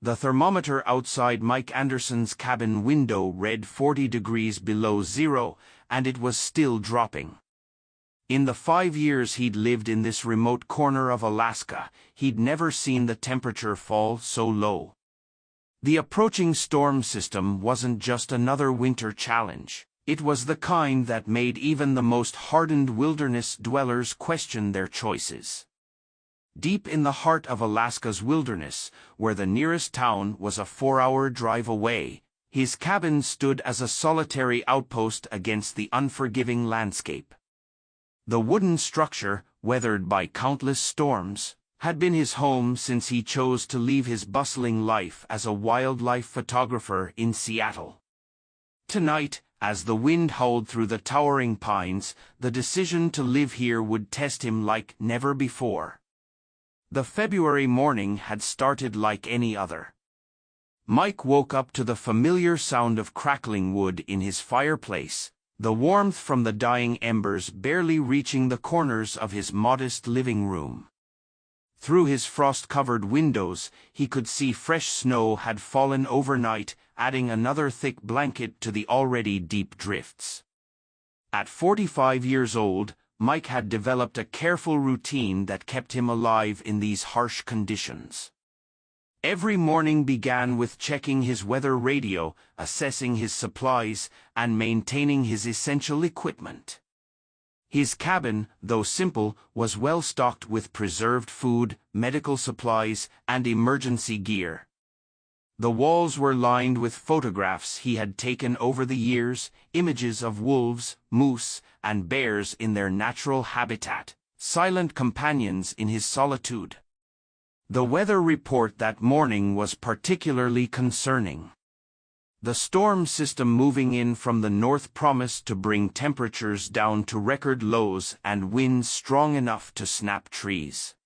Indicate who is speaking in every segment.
Speaker 1: The thermometer outside Mike Anderson's cabin window read 40 degrees below zero, and it was still dropping. In the 5 years he'd lived in this remote corner of Alaska, he'd never seen the temperature fall so low. The approaching storm system wasn't just another winter challenge. It was the kind that made even the most hardened wilderness dwellers question their choices. Deep in the heart of Alaska's wilderness, where the nearest town was a 4-hour drive away, his cabin stood as a solitary outpost against the unforgiving landscape. The wooden structure, weathered by countless storms, had been his home since he chose to leave his bustling life as a wildlife photographer in Seattle. Tonight, as the wind howled through the towering pines, the decision to live here would test him like never before. The February morning had started like any other. Mike woke up to the familiar sound of crackling wood in his fireplace, the warmth from the dying embers barely reaching the corners of his modest living room. Through his frost-covered windows, he could see fresh snow had fallen overnight, adding another thick blanket to the already deep drifts. At 45 years old, Mike had developed a careful routine that kept him alive in these harsh conditions. Every morning began with checking his weather radio, assessing his supplies, and maintaining his essential equipment. His cabin, though simple, was well stocked with preserved food, medical supplies, and emergency gear. The walls were lined with photographs he had taken over the years, images of wolves, moose, and bears in their natural habitat, silent companions in his solitude. The weather report that morning was particularly concerning. The storm system moving in from the north promised to bring temperatures down to record lows and winds strong enough to snap trees.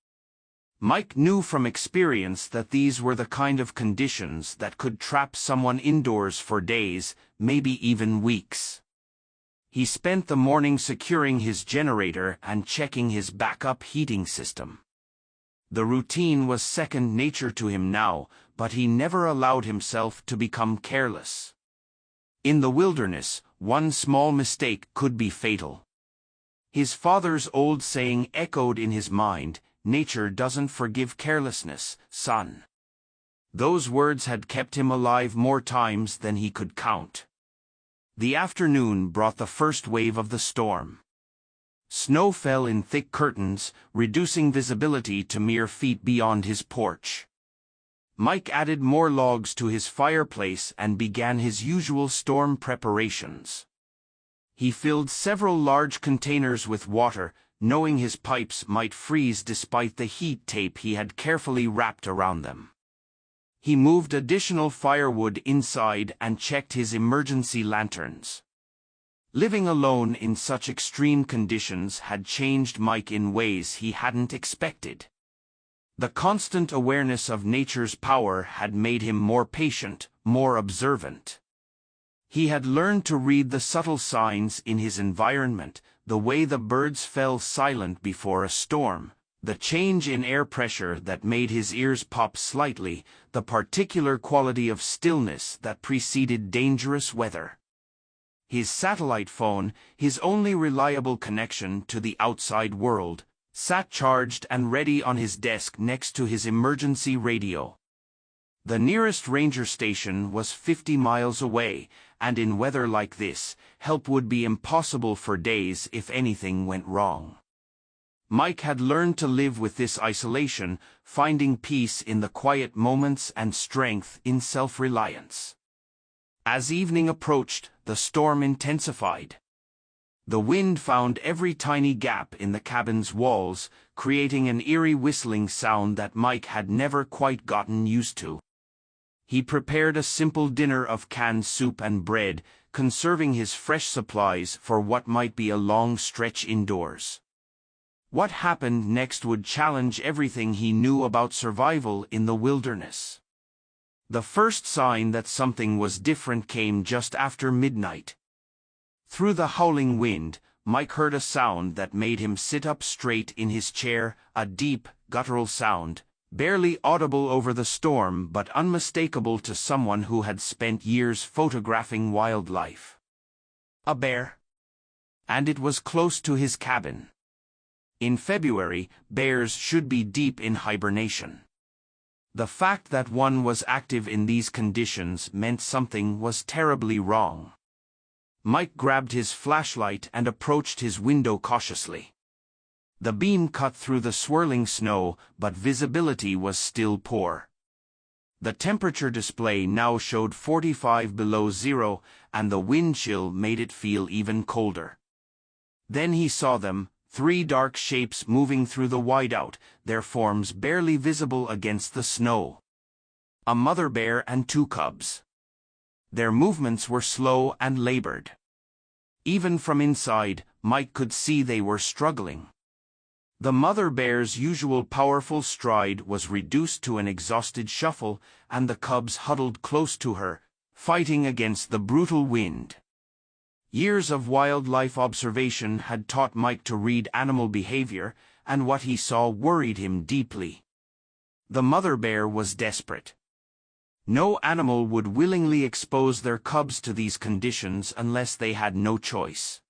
Speaker 1: Mike knew from experience that these were the kind of conditions that could trap someone indoors for days, maybe even weeks. He spent the morning securing his generator and checking his backup heating system. The routine was second nature to him now, but he never allowed himself to become careless. In the wilderness, one small mistake could be fatal. His father's old saying echoed in his mind, "Nature doesn't forgive carelessness, son." Those words had kept him alive more times than he could count. The afternoon brought the first wave of the storm. Snow fell in thick curtains, reducing visibility to mere feet beyond his porch. Mike added more logs to his fireplace and began his usual storm preparations. He filled several large containers with water, knowing his pipes might freeze despite the heat tape he had carefully wrapped around them. He moved additional firewood inside and checked his emergency lanterns. Living alone in such extreme conditions had changed Mike in ways he hadn't expected. The constant awareness of nature's power had made him more patient, more observant. He had learned to read the subtle signs in his environment, the way the birds fell silent before a storm, the change in air pressure that made his ears pop slightly, the particular quality of stillness that preceded dangerous weather. His satellite phone, his only reliable connection to the outside world, sat charged and ready on his desk next to his emergency radio. The nearest ranger station was 50 miles away, and in weather like this, help would be impossible for days if anything went wrong. Mike had learned to live with this isolation, finding peace in the quiet moments and strength in self-reliance. As evening approached, the storm intensified. The wind found every tiny gap in the cabin's walls, creating an eerie whistling sound that Mike had never quite gotten used to. He prepared a simple dinner of canned soup and bread, conserving his fresh supplies for what might be a long stretch indoors. What happened next would challenge everything he knew about survival in the wilderness. The first sign that something was different came just after midnight. Through the howling wind, Mike heard a sound that made him sit up straight in his chair, a deep, guttural sound, barely audible over the storm but unmistakable to someone who had spent years photographing wildlife. A bear. And it was close to his cabin. In February, bears should be deep in hibernation. The fact that one was active in these conditions meant something was terribly wrong. Mike grabbed his flashlight and approached his window cautiously. The beam cut through the swirling snow, but visibility was still poor. The temperature display now showed 45 below zero, and the wind chill made it feel even colder. Then he saw them, 3 dark shapes moving through the whiteout, their forms barely visible against the snow. A mother bear and 2 cubs. Their movements were slow and labored. Even from inside, Mike could see they were struggling. The mother bear's usual powerful stride was reduced to an exhausted shuffle, and the cubs huddled close to her, fighting against the brutal wind. Years of wildlife observation had taught Mike to read animal behavior, and what he saw worried him deeply. The mother bear was desperate. No animal would willingly expose their cubs to these conditions unless they had no choice.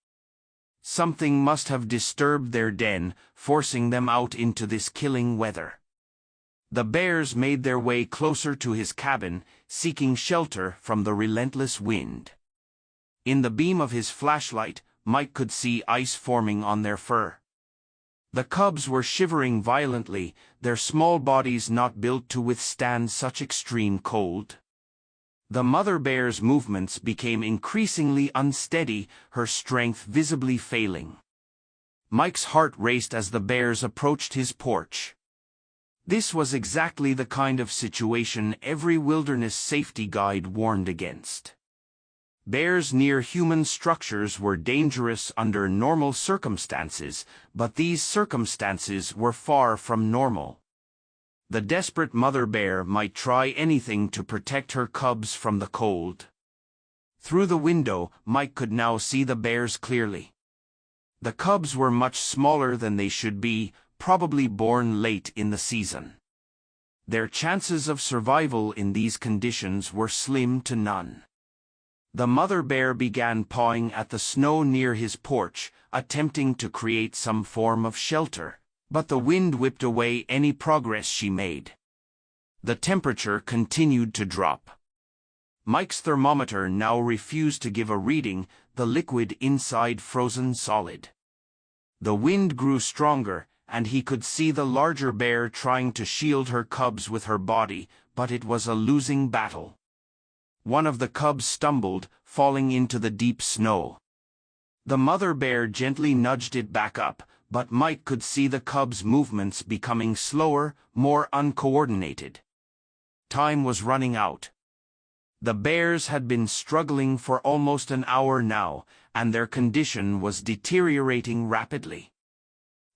Speaker 1: Something must have disturbed their den, forcing them out into this killing weather. The bears made their way closer to his cabin, seeking shelter from the relentless wind. In the beam of his flashlight, Mike could see ice forming on their fur. The cubs were shivering violently, their small bodies not built to withstand such extreme cold. The mother bear's movements became increasingly unsteady, her strength visibly failing. Mike's heart raced as the bears approached his porch. This was exactly the kind of situation every wilderness safety guide warned against. Bears near human structures were dangerous under normal circumstances, but these circumstances were far from normal. The desperate mother bear might try anything to protect her cubs from the cold. Through the window, Mike could now see the bears clearly. The cubs were much smaller than they should be, probably born late in the season. Their chances of survival in these conditions were slim to none. The mother bear began pawing at the snow near his porch, attempting to create some form of shelter, but the wind whipped away any progress she made. The temperature continued to drop. Mike's thermometer now refused to give a reading, the liquid inside frozen solid. The wind grew stronger, and he could see the larger bear trying to shield her cubs with her body, but it was a losing battle. One of the cubs stumbled, falling into the deep snow. The mother bear gently nudged it back up, but Mike could see the cub's movements becoming slower, more uncoordinated. Time was running out. The bears had been struggling for almost an hour now, and their condition was deteriorating rapidly.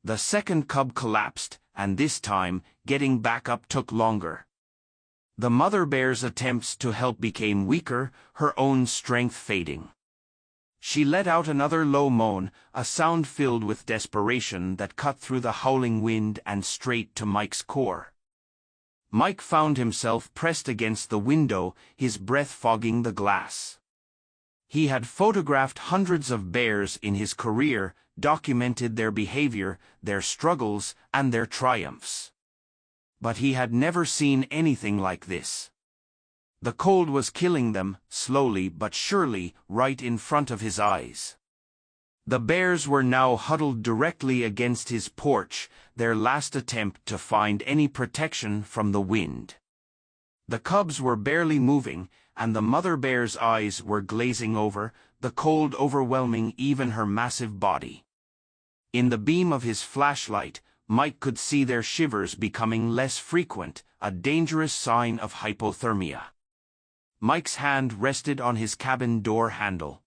Speaker 1: The second cub collapsed, and this time, getting back up took longer. The mother bear's attempts to help became weaker, her own strength fading. She let out another low moan, a sound filled with desperation that cut through the howling wind and straight to Mike's core. Mike found himself pressed against the window, his breath fogging the glass. He had photographed hundreds of bears in his career, documented their behavior, their struggles, and their triumphs. But he had never seen anything like this. The cold was killing them, slowly but surely, right in front of his eyes. The bears were now huddled directly against his porch, their last attempt to find any protection from the wind. The cubs were barely moving, and the mother bear's eyes were glazing over, the cold overwhelming even her massive body. In the beam of his flashlight, Mike could see their shivers becoming less frequent, a dangerous sign of hypothermia. Mike's hand rested on his cabin door handle.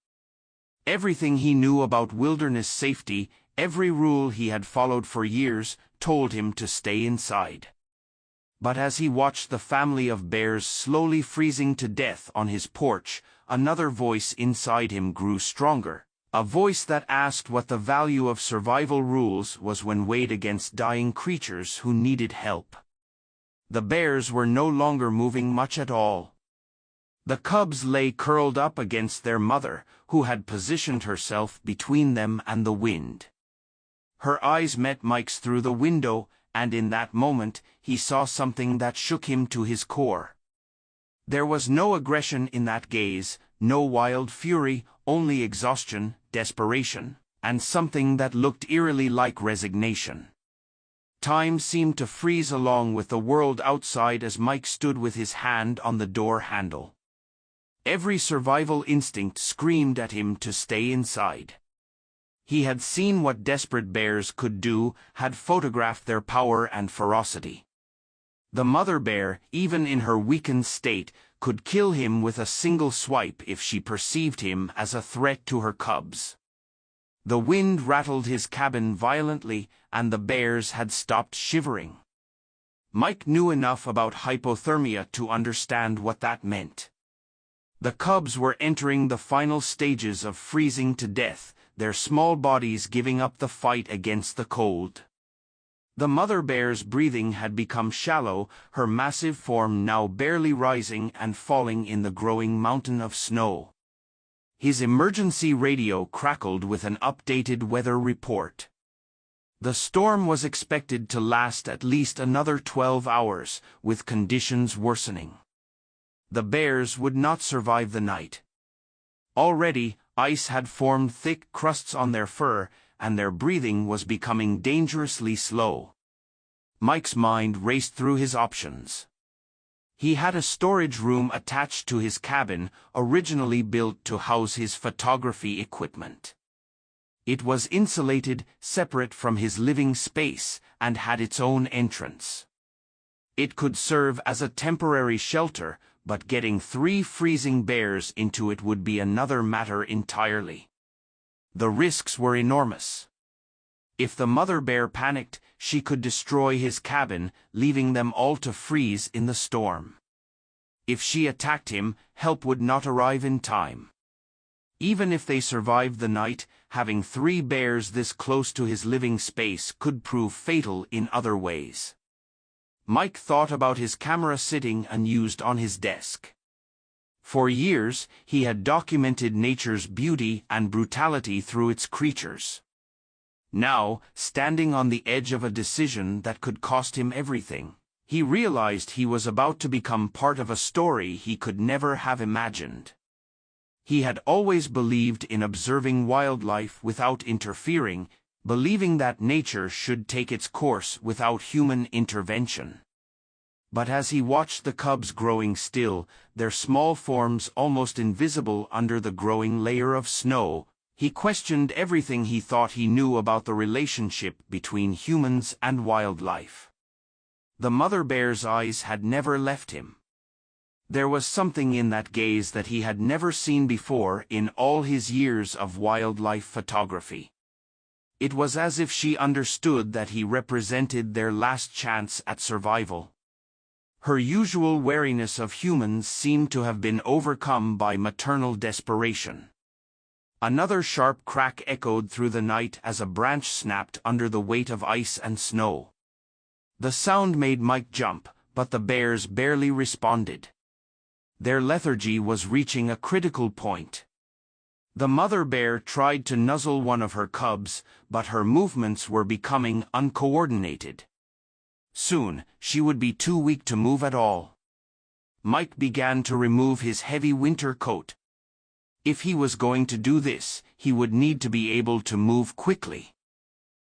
Speaker 1: Everything he knew about wilderness safety, every rule he had followed for years, told him to stay inside. But as he watched the family of bears slowly freezing to death on his porch, another voice inside him grew stronger. A voice that asked what the value of survival rules was when weighed against dying creatures who needed help. The bears were no longer moving much at all. The cubs lay curled up against their mother, who had positioned herself between them and the wind. Her eyes met Mike's through the window, and in that moment, he saw something that shook him to his core. There was no aggression in that gaze, no wild fury, only exhaustion, desperation, and something that looked eerily like resignation. Time seemed to freeze along with the world outside as Mike stood with his hand on the door handle. Every survival instinct screamed at him to stay inside. He had seen what desperate bears could do, had photographed their power and ferocity. The mother bear, even in her weakened state, could kill him with a single swipe if she perceived him as a threat to her cubs. The wind rattled his cabin violently, and the bears had stopped shivering. Mike knew enough about hypothermia to understand what that meant. The cubs were entering the final stages of freezing to death, their small bodies giving up the fight against the cold. The mother bear's breathing had become shallow, her massive form now barely rising and falling in the growing mountain of snow. His emergency radio crackled with an updated weather report. The storm was expected to last at least another 12 hours, with conditions worsening. The bears would not survive the night. Already, ice had formed thick crusts on their fur, and their breathing was becoming dangerously slow. Mike's mind raced through his options. He had a storage room attached to his cabin, originally built to house his photography equipment. It was insulated, separate from his living space, and had its own entrance. It could serve as a temporary shelter, but getting 3 freezing bears into it would be another matter entirely. The risks were enormous. If the mother bear panicked, she could destroy his cabin, leaving them all to freeze in the storm. If she attacked him, help would not arrive in time. Even if they survived the night, having 3 bears this close to his living space could prove fatal in other ways. Mike thought about his camera sitting unused on his desk. For years, he had documented nature's beauty and brutality through its creatures. Now, standing on the edge of a decision that could cost him everything, he realized he was about to become part of a story he could never have imagined. He had always believed in observing wildlife without interfering, believing that nature should take its course without human intervention. But as he watched the cubs growing still, their small forms almost invisible under the growing layer of snow, he questioned everything he thought he knew about the relationship between humans and wildlife. The mother bear's eyes had never left him. There was something in that gaze that he had never seen before in all his years of wildlife photography. It was as if she understood that he represented their last chance at survival. Her usual wariness of humans seemed to have been overcome by maternal desperation. Another sharp crack echoed through the night as a branch snapped under the weight of ice and snow. The sound made Mike jump, but the bears barely responded. Their lethargy was reaching a critical point. The mother bear tried to nuzzle one of her cubs, but her movements were becoming uncoordinated. Soon, she would be too weak to move at all. Mike began to remove his heavy winter coat. If he was going to do this, he would need to be able to move quickly.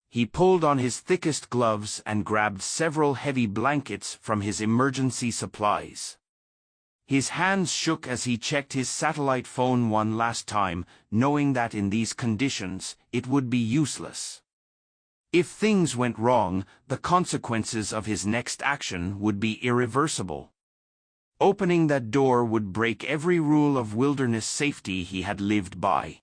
Speaker 1: He pulled on his thickest gloves and grabbed several heavy blankets from his emergency supplies. His hands shook as he checked his satellite phone one last time, knowing that in these conditions, it would be useless. If things went wrong, the consequences of his next action would be irreversible. Opening that door would break every rule of wilderness safety he had lived by.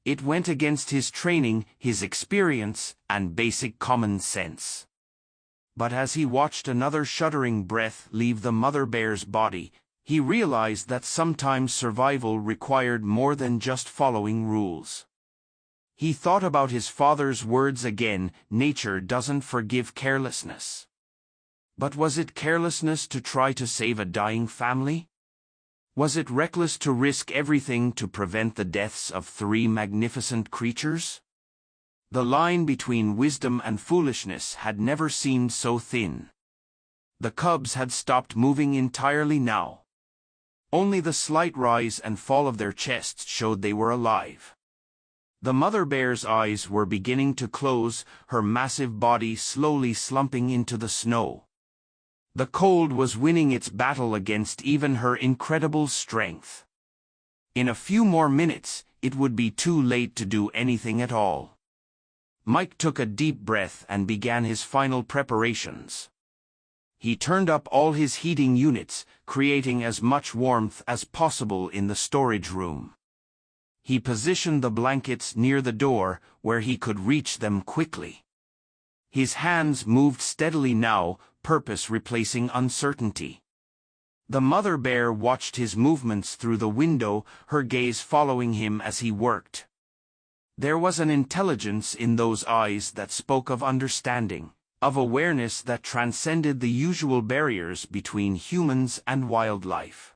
Speaker 1: It went against his training, his experience, and basic common sense. But as he watched another shuddering breath leave the mother bear's body, he realized that sometimes survival required more than just following rules. He thought about his father's words again, nature doesn't forgive carelessness. But was it carelessness to try to save a dying family? Was it reckless to risk everything to prevent the deaths of 3 magnificent creatures? The line between wisdom and foolishness had never seemed so thin. The cubs had stopped moving entirely now. Only the slight rise and fall of their chests showed they were alive. The mother bear's eyes were beginning to close, her massive body slowly slumping into the snow. The cold was winning its battle against even her incredible strength. In a few more minutes, it would be too late to do anything at all. Mike took a deep breath and began his final preparations. He turned up all his heating units, creating as much warmth as possible in the storage room. He positioned the blankets near the door, where he could reach them quickly. His hands moved steadily now, purpose replacing uncertainty. The mother bear watched his movements through the window, her gaze following him as he worked. There was an intelligence in those eyes that spoke of understanding, of awareness that transcended the usual barriers between humans and wildlife.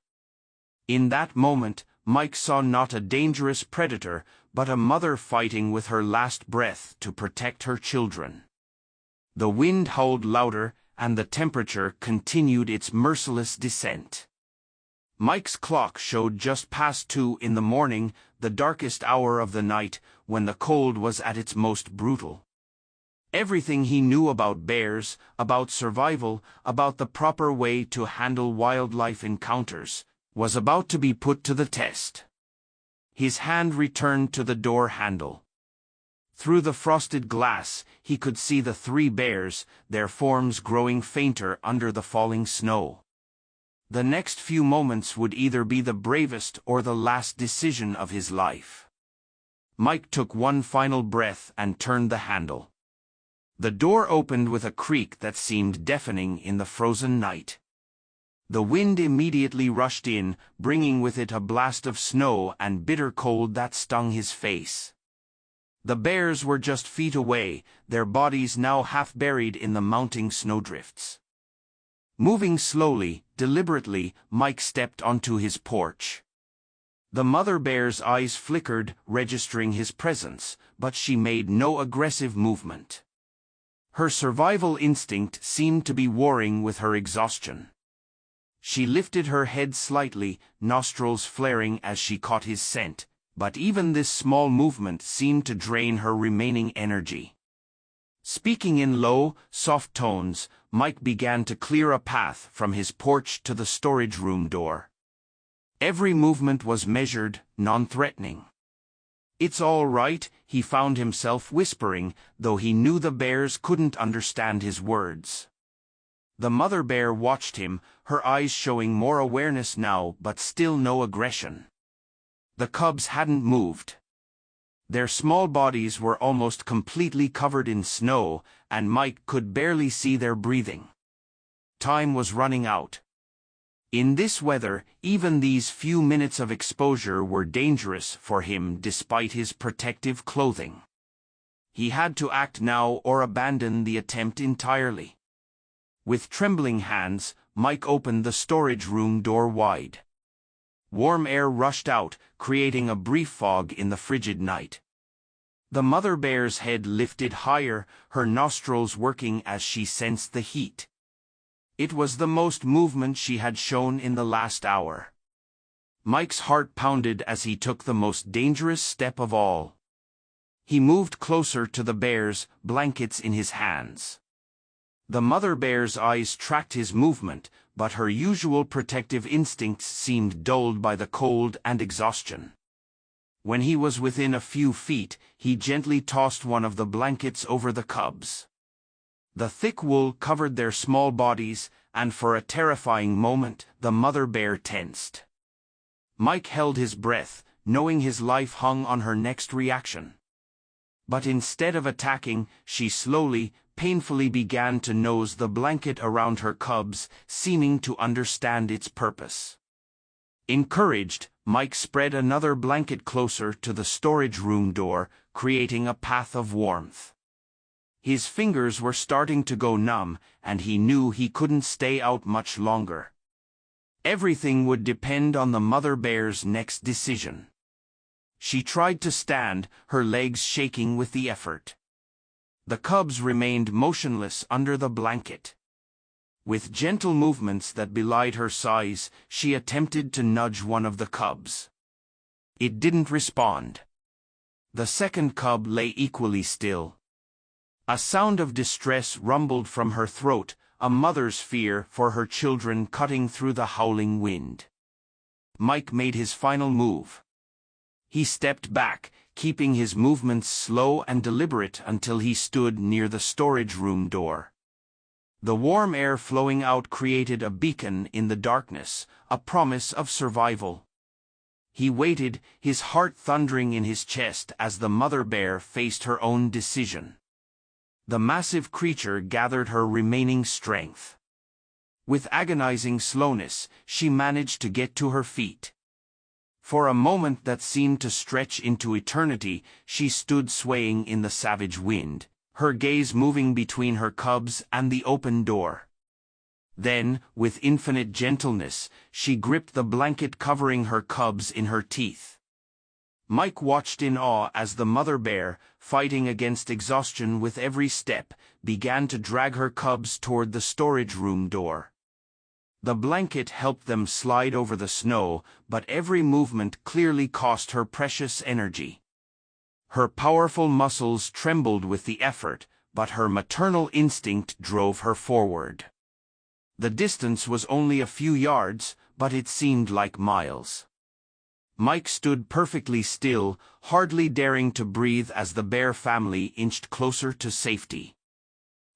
Speaker 1: In that moment, Mike saw not a dangerous predator, but a mother fighting with her last breath to protect her children. The wind howled louder, and the temperature continued its merciless descent. Mike's clock showed just past 2 in the morning, the darkest hour of the night, when the cold was at its most brutal. Everything he knew about bears, about survival, about the proper way to handle wildlife encounters, was about to be put to the test. His hand returned to the door handle. Through the frosted glass, he could see the 3 bears, their forms growing fainter under the falling snow. The next few moments would either be the bravest or the last decision of his life. Mike took one final breath and turned the handle. The door opened with a creak that seemed deafening in the frozen night. The wind immediately rushed in, bringing with it a blast of snow and bitter cold that stung his face. The bears were just feet away, their bodies now half buried in the mounting snowdrifts. Moving slowly, deliberately, Mike stepped onto his porch. The mother bear's eyes flickered, registering his presence, but she made no aggressive movement. Her survival instinct seemed to be warring with her exhaustion. She lifted her head slightly, nostrils flaring as she caught his scent, but even this small movement seemed to drain her remaining energy. Speaking in low, soft tones, Mike began to clear a path from his porch to the storage room door. Every movement was measured, non-threatening. "It's all right," he found himself whispering, though he knew the bears couldn't understand his words. The mother bear watched him, her eyes showing more awareness now but still no aggression. The cubs hadn't moved. Their small bodies were almost completely covered in snow, and Mike could barely see their breathing. Time was running out. In this weather, even these few minutes of exposure were dangerous for him despite his protective clothing. He had to act now or abandon the attempt entirely. With trembling hands, Mike opened the storage room door wide. Warm air rushed out, creating a brief fog in the frigid night. The mother bear's head lifted higher, her nostrils working as she sensed the heat. It was the most movement she had shown in the last hour. Mike's heart pounded as he took the most dangerous step of all. He moved closer to the bears, blankets in his hands. The mother bear's eyes tracked his movement, but her usual protective instincts seemed dulled by the cold and exhaustion. When he was within a few feet, he gently tossed one of the blankets over the cubs. The thick wool covered their small bodies, and for a terrifying moment, the mother bear tensed. Mike held his breath, knowing his life hung on her next reaction. But instead of attacking, she slowly, painfully began to nose the blanket around her cubs, seeming to understand its purpose. Encouraged, Mike spread another blanket closer to the storage room door, creating a path of warmth. His fingers were starting to go numb, and he knew he couldn't stay out much longer. Everything would depend on the mother bear's next decision. She tried to stand, her legs shaking with the effort. The cubs remained motionless under the blanket. With gentle movements that belied her size, she attempted to nudge one of the cubs. It didn't respond. The second cub lay equally still. A sound of distress rumbled from her throat, a mother's fear for her children cutting through the howling wind. Mike made his final move. He stepped back, keeping his movements slow and deliberate until he stood near the storage room door. The warm air flowing out created a beacon in the darkness, a promise of survival. He waited, his heart thundering in his chest as the mother bear faced her own decision. The massive creature gathered her remaining strength. With agonizing slowness, she managed to get to her feet. For a moment that seemed to stretch into eternity, she stood swaying in the savage wind, her gaze moving between her cubs and the open door. Then, with infinite gentleness, she gripped the blanket covering her cubs in her teeth. Mike watched in awe as the mother bear, fighting against exhaustion with every step, began to drag her cubs toward the storage room door. The blanket helped them slide over the snow, but every movement clearly cost her precious energy. Her powerful muscles trembled with the effort, but her maternal instinct drove her forward. The distance was only a few yards, but it seemed like miles. Mike stood perfectly still, hardly daring to breathe as the bear family inched closer to safety.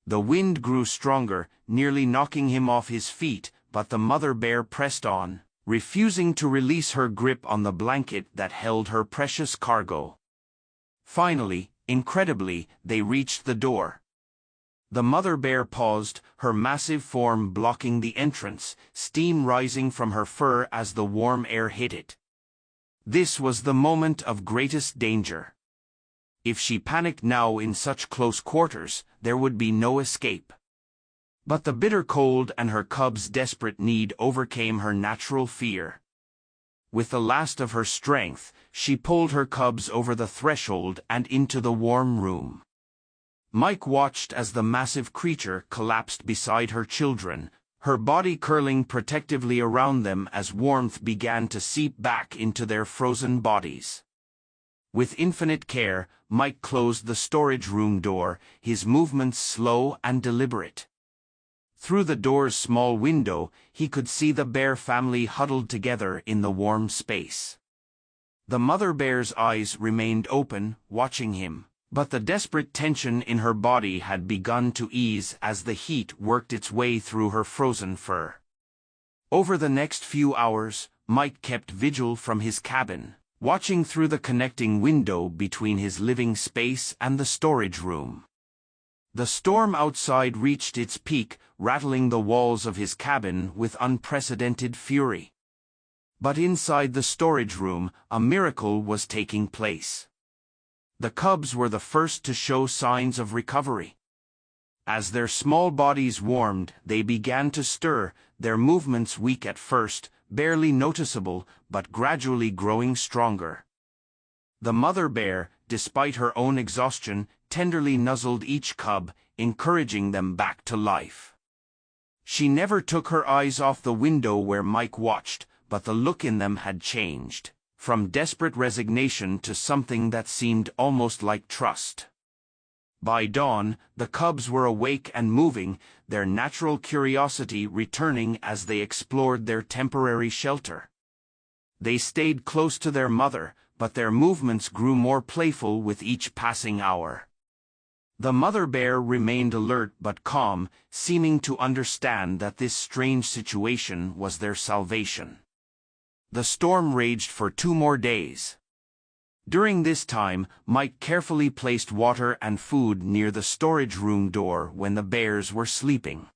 Speaker 1: The wind grew stronger, nearly knocking him off his feet, but the mother bear pressed on, refusing to release her grip on the blanket that held her precious cargo. Finally, incredibly, they reached the door. The mother bear paused, her massive form blocking the entrance, steam rising from her fur as the warm air hit it. This was the moment of greatest danger. If she panicked now in such close quarters, there would be no escape. But the bitter cold and her cubs' desperate need overcame her natural fear. With the last of her strength, she pulled her cubs over the threshold and into the warm room. Mike watched as the massive creature collapsed beside her children, her body curling protectively around them as warmth began to seep back into their frozen bodies. With infinite care, Mike closed the storage room door, his movements slow and deliberate. Through the door's small window, he could see the bear family huddled together in the warm space. The mother bear's eyes remained open, watching him, but the desperate tension in her body had begun to ease as the heat worked its way through her frozen fur. Over the next few hours, Mike kept vigil from his cabin, watching through the connecting window between his living space and the storage room. The storm outside reached its peak, rattling the walls of his cabin with unprecedented fury. But inside the storage room, a miracle was taking place. The cubs were the first to show signs of recovery. As their small bodies warmed, they began to stir, their movements weak at first, barely noticeable, but gradually growing stronger. The mother bear, despite her own exhaustion, tenderly nuzzled each cub, encouraging them back to life. She never took her eyes off the window where Mike watched, but the look in them had changed, from desperate resignation to something that seemed almost like trust. By dawn, the cubs were awake and moving, their natural curiosity returning as they explored their temporary shelter. They stayed close to their mother, but their movements grew more playful with each passing hour. The mother bear remained alert but calm, seeming to understand that this strange situation was their salvation. The storm raged for 2 more days. During this time, Mike carefully placed water and food near the storage room door when the bears were sleeping.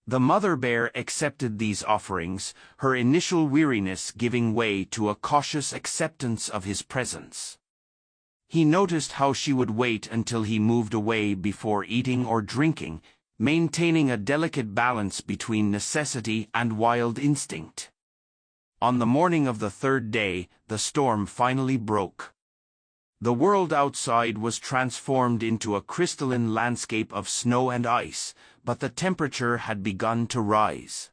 Speaker 1: The mother bear accepted these offerings, her initial weariness giving way to a cautious acceptance of his presence. He noticed how she would wait until he moved away before eating or drinking, maintaining a delicate balance between necessity and wild instinct. On the morning of the third day, the storm finally broke. The world outside was transformed into a crystalline landscape of snow and ice, but the temperature had begun to rise.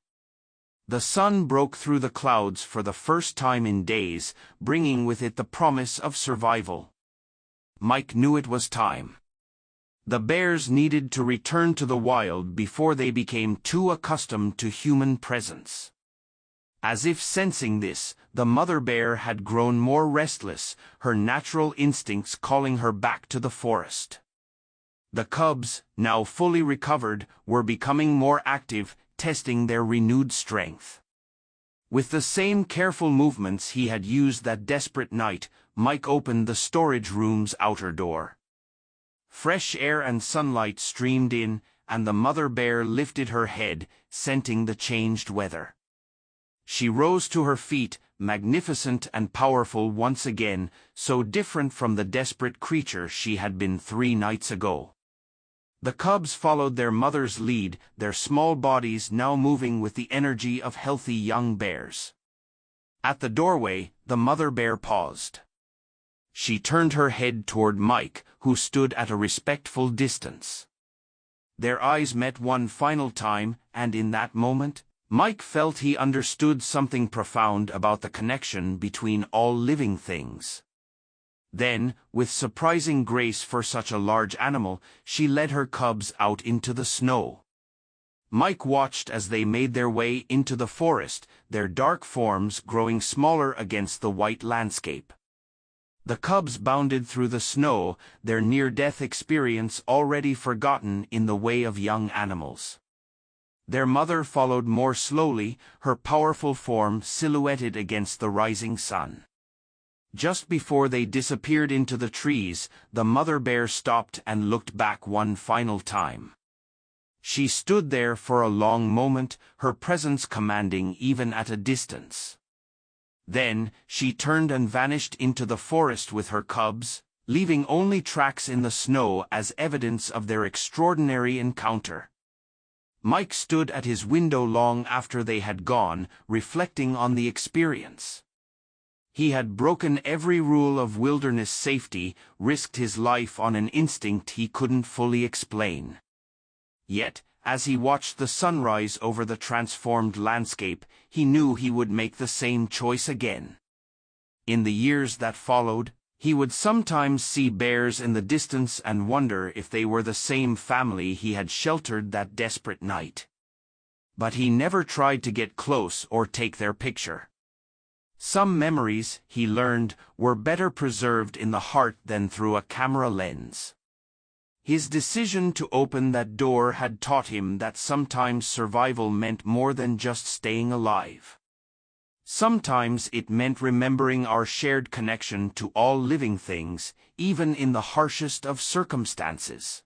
Speaker 1: The sun broke through the clouds for the first time in days, bringing with it the promise of survival. Mike knew it was time. The bears needed to return to the wild before they became too accustomed to human presence. As if sensing this, the mother bear had grown more restless, her natural instincts calling her back to the forest. The cubs, now fully recovered, were becoming more active, testing their renewed strength. With the same careful movements he had used that desperate night, Mike opened the storage room's outer door. Fresh air and sunlight streamed in, and the mother bear lifted her head, scenting the changed weather. She rose to her feet, magnificent and powerful once again, so different from the desperate creature she had been 3 nights ago. The cubs followed their mother's lead, their small bodies now moving with the energy of healthy young bears. At the doorway, the mother bear paused. She turned her head toward Mike, who stood at a respectful distance. Their eyes met one final time, and in that moment, Mike felt he understood something profound about the connection between all living things. Then, with surprising grace for such a large animal, she led her cubs out into the snow. Mike watched as they made their way into the forest, their dark forms growing smaller against the white landscape. The cubs bounded through the snow, their near-death experience already forgotten in the way of young animals. Their mother followed more slowly, her powerful form silhouetted against the rising sun. Just before they disappeared into the trees, the mother bear stopped and looked back one final time. She stood there for a long moment, her presence commanding even at a distance. Then, she turned and vanished into the forest with her cubs, leaving only tracks in the snow as evidence of their extraordinary encounter. Mike stood at his window long after they had gone, reflecting on the experience. He had broken every rule of wilderness safety, risked his life on an instinct he couldn't fully explain. Yet, as he watched the sunrise over the transformed landscape, he knew he would make the same choice again. In the years that followed, he would sometimes see bears in the distance and wonder if they were the same family he had sheltered that desperate night. But he never tried to get close or take their picture. Some memories, he learned, were better preserved in the heart than through a camera lens. His decision to open that door had taught him that sometimes survival meant more than just staying alive. Sometimes it meant remembering our shared connection to all living things, even in the harshest of circumstances.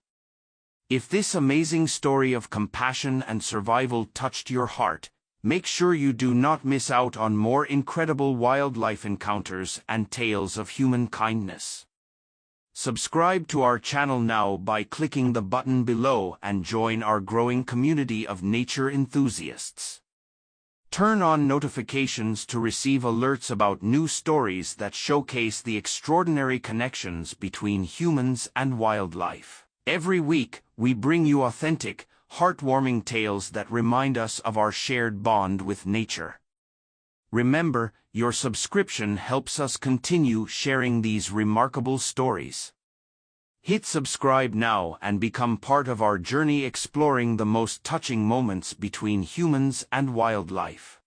Speaker 1: If this amazing story of compassion and survival touched your heart, make sure you do not miss out on more incredible wildlife encounters and tales of human kindness. Subscribe to our channel now by clicking the button below and join our growing community of nature enthusiasts. Turn on notifications to receive alerts about new stories that showcase the extraordinary connections between humans and wildlife. Every week, we bring you authentic, heartwarming tales that remind us of our shared bond with nature. Remember, your subscription helps us continue sharing these remarkable stories. Hit subscribe now and become part of our journey exploring the most touching moments between humans and wildlife.